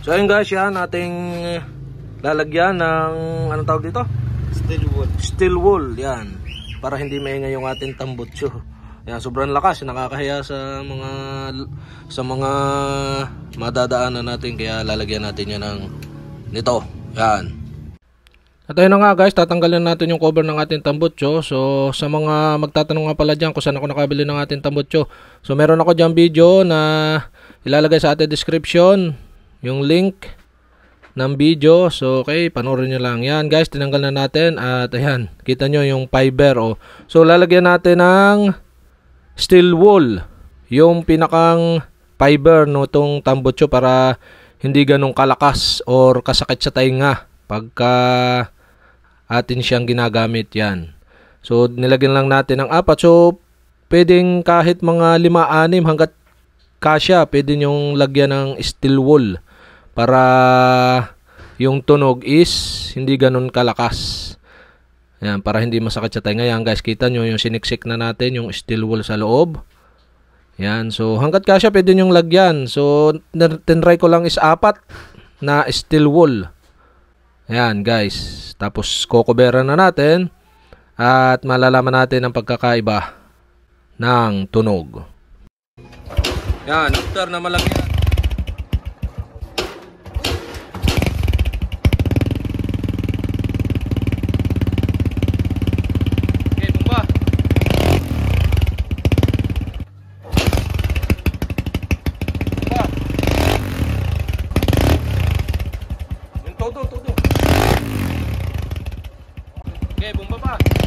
So ayun guys, yan ating lalagyan ng anong tawag dito? Steel wool. Steel wool, yan. Para hindi maingay yung ating tambutso. Yan, sobrang lakas, nakakahiya sa mga madadaanan natin, kaya lalagyan natin yan ng nito. Yan. At ayun na nga guys, tatanggalin natin yung cover ng ating tambutso. So sa mga magtatanong nga pala dyan kung saan ako nakabili ng ating tambutso, so meron ako dyan video na ilalagay sa ating description, yung link ng video. So okay, panoorin nyo lang. Yan guys, tinanggal na natin. At ayan, kita nyo yung fiber. Oh. So lalagyan natin ng steel wool, yung pinakang fiber no tong tambutso, para hindi ganong kalakas or kasakit sa tainga pagka atin siyang ginagamit. Yan. So nilagyan lang natin ng 4. So pwedeng kahit mga 5-6 hanggat kasya, pwede nyong lagyan ng steel wool para yung tunog is hindi ganon kalakas. Yan, para hindi masakit sa tainga. Yan guys, kita nyo yung siniksik na natin yung steel wool sa loob. Yan, so hanggat kasya pwede nyong lagyan. So tinry ko lang is 4 na steel wool. Yan guys, tapos kukuberan na natin at malalaman natin ang pagkakaiba ng tunog. Yan, after na malagyan, okay, bumba. Bumba. Yung todo. Okay, bumba pa.